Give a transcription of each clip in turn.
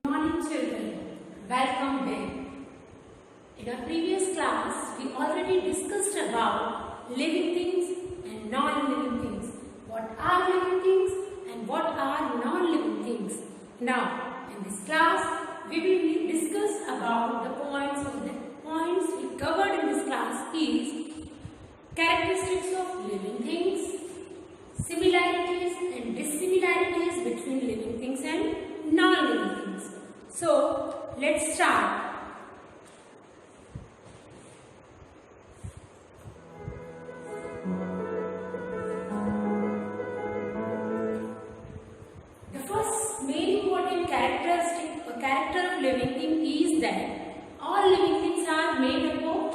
Morning children, welcome back. In our previous class, we already discussed about living things and non-living things. What are living things and what are non-living things? Now, in this class, we will discuss about the points. The points we covered in this class is characteristics of living things, similarities and dissimilarities between living things and non-living things. So, let's start. The first main important character of living thing is that all living things are made up of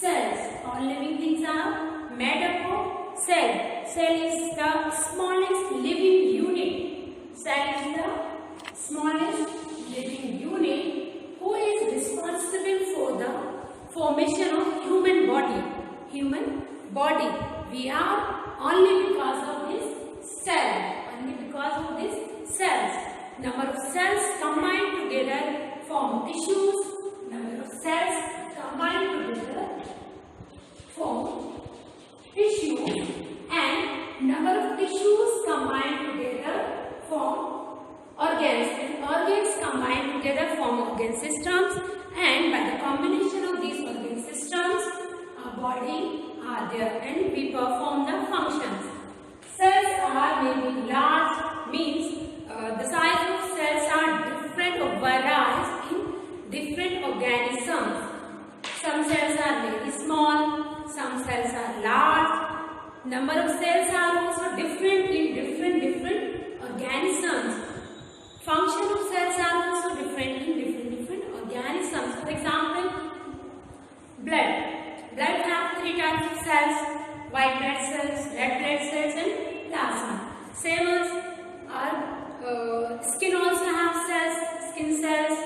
cells. All living things are made up of cell. Cell is the smallest living unit. Cell is the smallest living unit who is responsible for the formation of human body. Human body. We are only because of this cell. Only because of this cells. Number of cells combined together form tissues. Number of cells combined together form tissues, and number of tissues combined together form organs, and organs combined together form organ systems, and by the combination of these organ systems our body are there and we perform the functions. Cells are maybe large, means the size of cells are different or varies in different organisms. Some cells are very small, some cells are large. Number of cells are also different in different organisms. Function of cells are also different in different organisms. For example, blood. Blood have three types of cells: white blood cells, red blood cells, and plasma. Same as our skin also have cells, skin cells.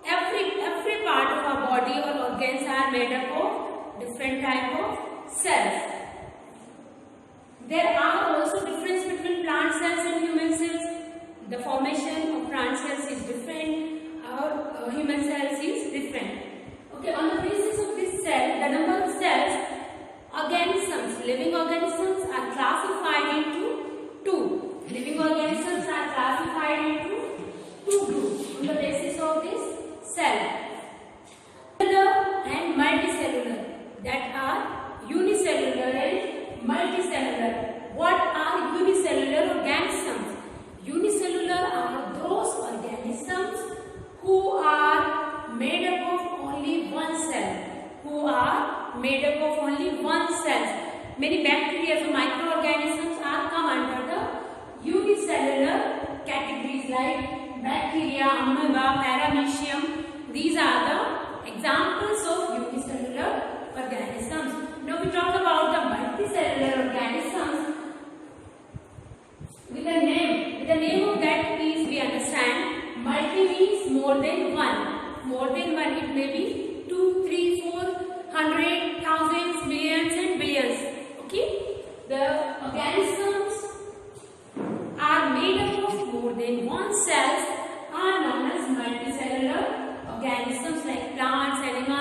Every part of our body or organs are made up of different type of cells. There are also difference between plant cells and human cells. The formation of plant cells is different, our human cells is different. Okay, on the basis of this cell, the number of cells, organisms, living organisms are classified into two. Living organisms are classified into two groups on the basis of this cell. Cellular and multicellular, that are unicellular and multicellular. What are unicellular organisms? Unicellular are those organisms who are made up of only one cell. Who are made up of only one cell. Many bacteria or microorganisms are come under the unicellular categories like bacteria, amoeba, paramecium. These are the examples of unicellular organisms. Now we talk about the multicellular organisms. With the name of that is we understand multi means more than one. More than one, it may be 2, 3, 4, 100, thousands, millions and billions. Okay? The organisms are made up of more than one cells are known as multicellular organisms like plants, animals,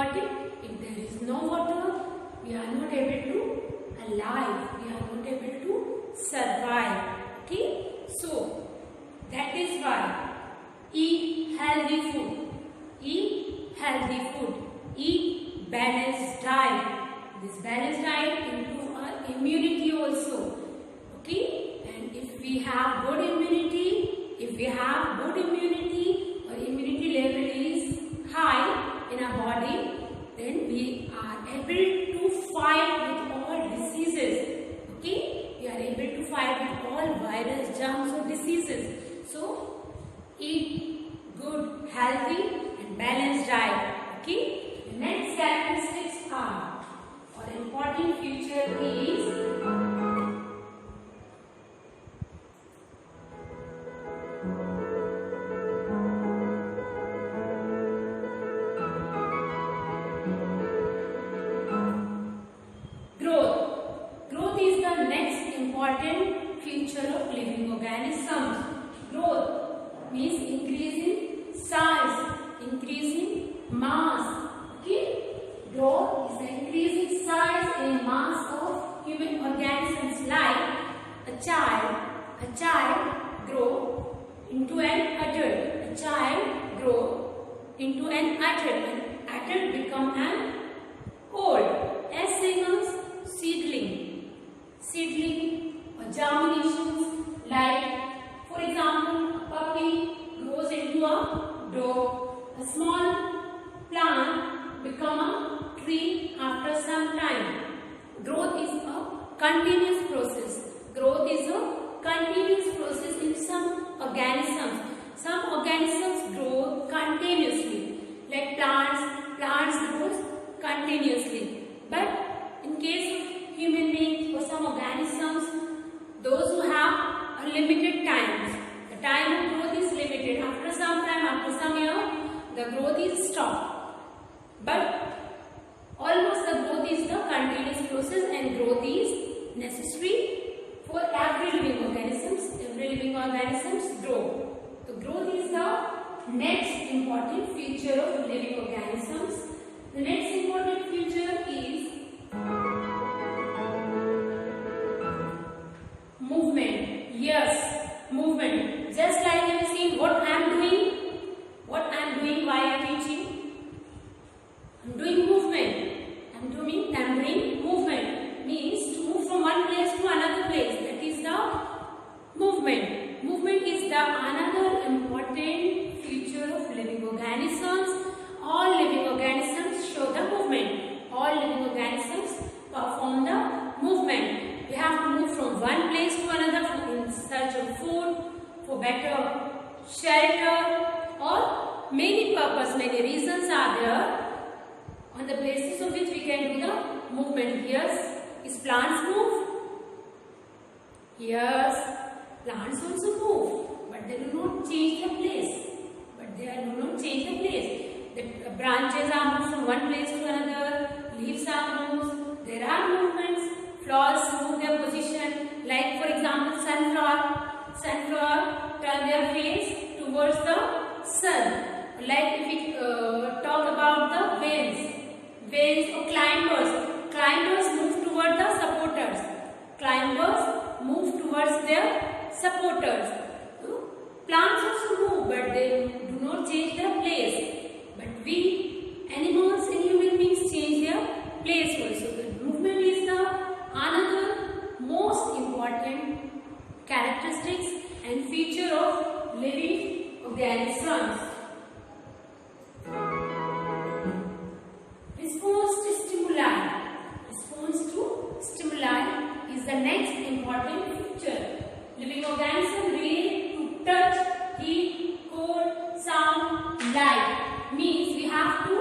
important. If there is no water, we are not able to alive. We are not able to survive. Okay? So that is why eat healthy food. Eat healthy food. Eat balanced diet. This balanced diet improves our immunity also. Okay? And if we have good immunity, our immunity level is high in our body, then we are able to fight with all diseases. Okay? We are able to fight with all virus, germs or diseases. So, eat good, healthy and balanced diet. Okay? The next characteristics are, or important feature is important feature of living organisms. Growth means increasing size, increasing mass. Okay? Growth is the increasing size and mass of human organisms. Like a child grow into an adult. A child grow into an adult. An adult become an old. As same as seedling or germinations, like for example a puppy grows into a dog. A small plant become a tree after some time. Growth is a continuous process. Growth is a continuous process in some organisms. Some organisms grow continuously, like plants grow continuously. But in case of human beings or some organisms, those who have a limited times, the time of growth is limited. After some time, after some year, the growth is stopped. But almost the growth is the continuous process, and growth is necessary for every living organisms. Every living organisms grow. So growth is the next important feature of living organisms. The next important feature is movement. Yes, movement. Just like you have seen what I am doing while I am teaching. I am doing movement. I am doing movement. Means to move from one place to another place. That is the movement. Movement is the another important feature of living organisms. All living organisms show the movement. All living organisms perform the movement. We have to move from one place to another in search of food, for better shelter, or many purposes, many reasons are there on the basis of which we can do the movement. Yes, is plants move? Yes, plants also move, but they do not change the place. The branches are moved from one place to another, leaves are moved, there are movements, flowers move their position, like for example sunflower turn their face towards the sun. Like if we talk about the whales or climbers move toward the supporters. Climbers move towards their supporters. Plants also move, but they do not change their place. But we, animals and human beings, change their place also. The movement is the another most important characteristics and feature of living organisms. Response to stimuli. Response to stimuli is the next important feature. Living organisms relate to touch, heat, cold, sound, light. Means we have to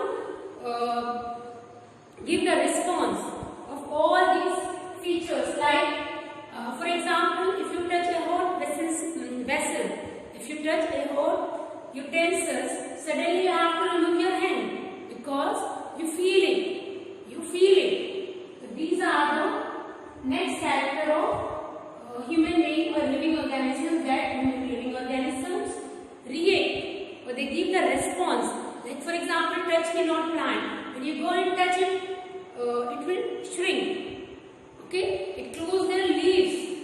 give the response of all these features. Like for example, if you touch a hot vessel, if you touch a hot utensils, suddenly you have to remove your hand because you feel it. So these are the next character of human being or living organisms, that living organisms react or they give the response. Like for example, touch me not plant. When you you go and touch it, it will shrink. Okay, it closes their leaves.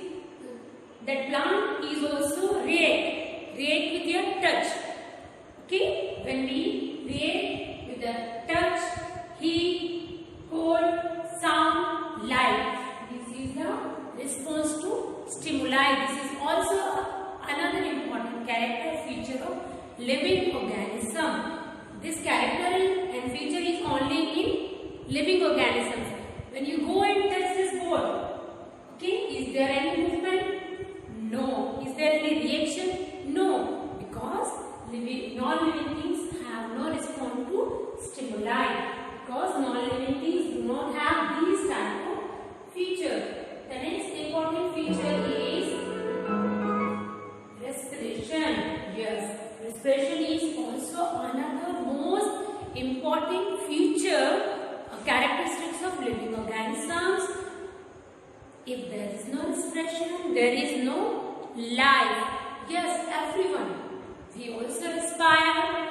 That plant is also react with your touch. Okay, when we react with the touch, heat, cold, sound, light. This is the response to stimuli. This is also another important character feature of living organism. This character and feature is only in living organisms. When you go and touch this board, okay, is there any movement? No. Is there any reaction? No. Because non-living things have no response to stimuli. Because non-living things do not have these type of features. The next important feature is respiration. Yes, respiration is also another most important feature, characteristics of living organisms. If there is no respiration, there is no life. Yes, everyone. We also respire.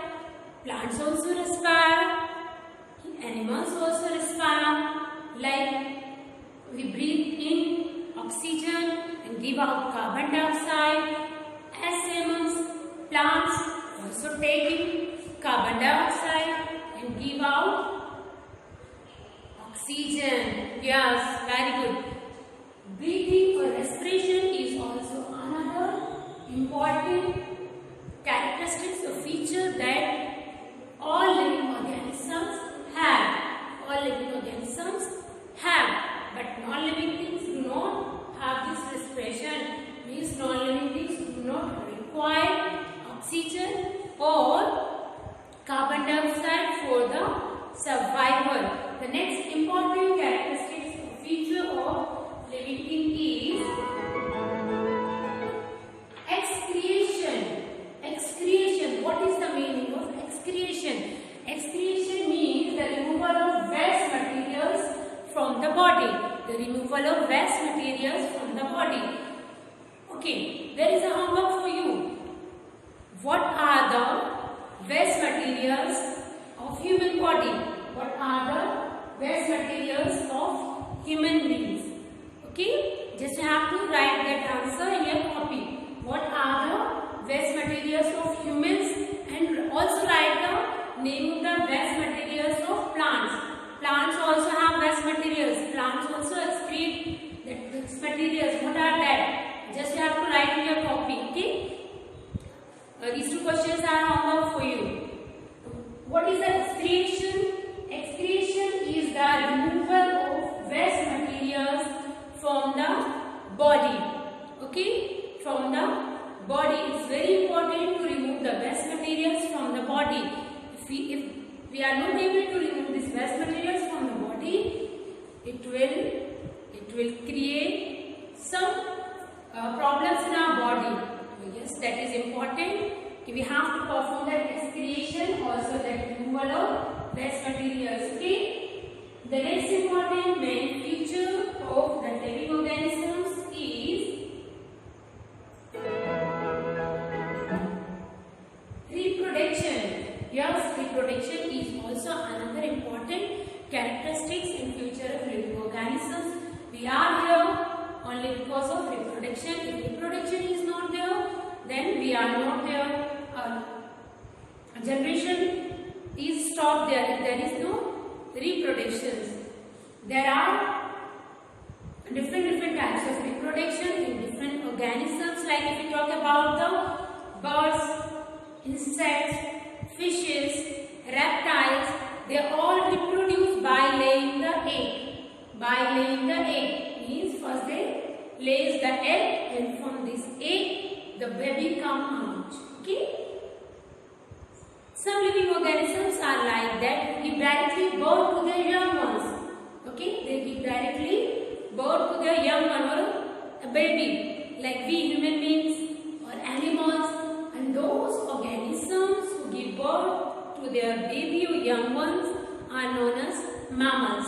Plants also respire. Animals also respire. Like we breathe in oxygen and give out carbon dioxide. As humans, plants also take in carbon dioxide and give out oxygen. Yes, very good. Breathing or respiration is also another important characteristics or feature that all living organisms have. All living organisms have, but non-living things do not have this respiration. Means non-living things do not require oxygen or carbon dioxide for the survival. The next important characteristics or feature of living thing is excretion. Excretion. What is the meaning of excretion? Excretion means the removal of waste materials from the body. The removal of waste materials from the body. Okay, there is a homework for you. What are the waste materials of human body? What are the waste materials of human beings? Okay, just you have to write that answer in your copy. What are the waste materials of humans, and also write the name of the waste materials of plants. Plants also have waste materials. Plants also excrete that waste materials. What are that? Just you have to write in your copy. Okay. These two questions are homework for you. What is the excretion? Excretion is the removal of waste materials from the body. Okay, from the body. It's very important to remove the waste materials from the body. If we are not able to remove these waste materials from the body, it will create some problems in our body. Yes, that is important. We have to perform that excretion, also that removal of waste materials. Okay. The next important main feature of the living organisms is reproduction. Yes, reproduction is also another important characteristics and feature of living organisms. We are here only because of reproduction. If reproduction is not there, then we are not there. Generation is stopped there if there is no reproduction. There are different types of reproduction in different organisms. Like if we talk about the birds, insects, fishes, reptiles, they all reproduce by laying the egg. By laying the egg means first they lays the egg, and from this egg the baby comes out. Okay. Some living organisms are like that. They give directly birth to their young ones. Okay, they give directly birth to their young one or a baby. Like we human beings or animals, and those organisms who give birth to their baby or young ones are known as mammals.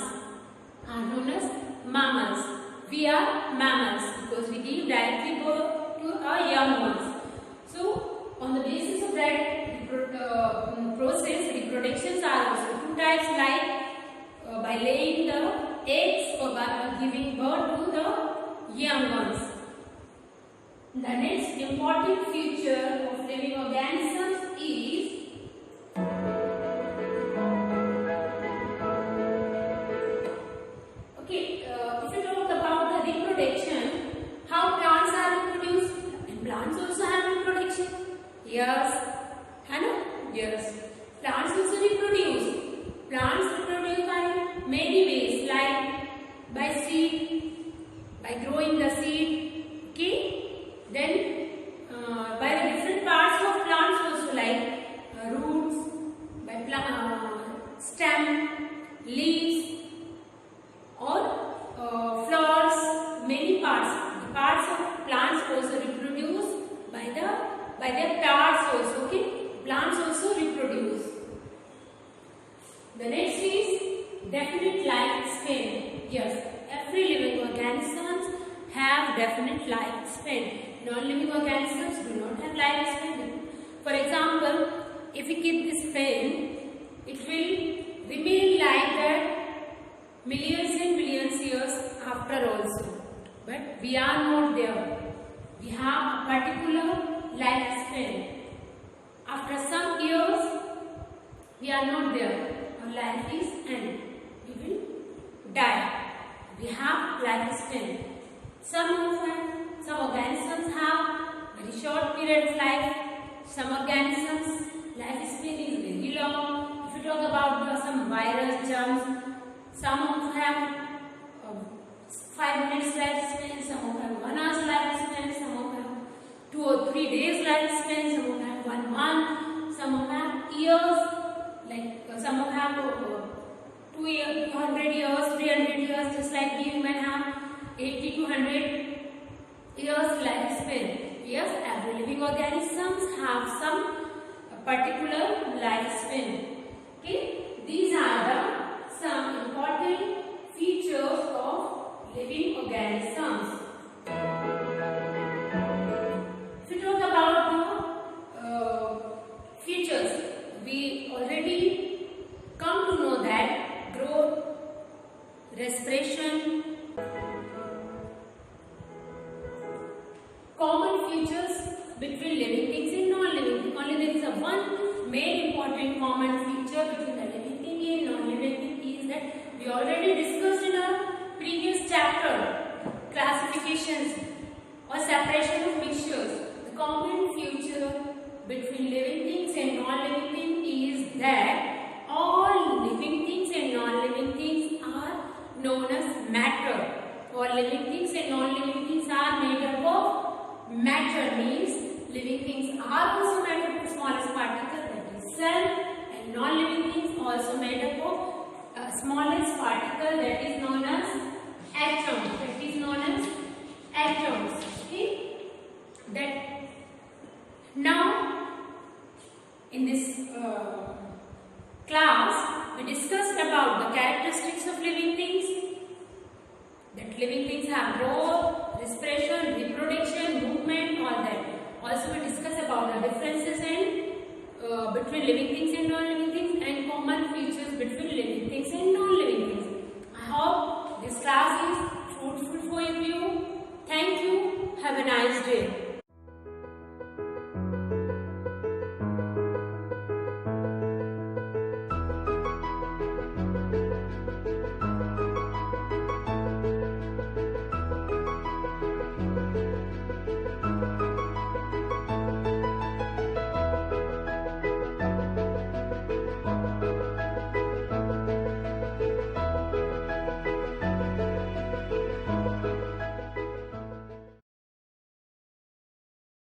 We are mammals because we give directly birth to our young ones. So, on the basis of that process, reproductions are also two types, like laying the eggs or by giving birth to the young ones. The next important feature of living organisms is if you talk about the reproduction, how plants are reproduced, and plants also have reproduction. Yes, yes. Plants also reproduce. Plants reproduce by many ways, like by seed, by growing the seed. Okay. Then by the different parts of plants also, like roots, by stem, leaves, or flowers. Many parts. The parts of plants also reproduce by their parts also. Okay. Plants also reproduce. The next is definite lifespan. Yes, every living organisms have definite lifespan. Non-living organisms do not have lifespan. For example, if we keep this pen, it will remain like that millions and millions years after also. But we are not there. We have a particular lifespan. After some years, we are not there. Our life is end. We will die. We have lifespan. Some organisms have very short period of life. Some organisms lifespan is very long. If you talk about some virus germs, some have 5 minutes lifespan, some have 1 hour lifespan, some have 2 or 3 days lifespan, some have 1 month, some have years, like some have 200 years, 300 years, just like we human have 80 to 100 years lifespan. Yes, every living organisms have some particular lifespan. Okay, these are the some important features of living organisms. If you talk about the features, we already come to know that growth, respiration, common features between living things and non-living things. Only there is a one main important common feature between the living thing and non-living thing is that we already discussed in our previous chapter, classifications or separation of mixtures. The common feature between living things and non-living things is that all living things and non-living things are known as matter. All living things and non-living things are made up of matter, means living things are also made up of smallest particle, that is cell, and non-living things also made up of smallest particle, that is known as atoms. That is known as atoms. Okay. That now in this class we discussed about the characteristics of living things. That living things have growth, respiration, reproduction, movement, all that. Also we discussed about the differences in between living things and non-living things and common features between living things and non-living things. I hope this class is fruitful for you. Thank you. Have a nice day.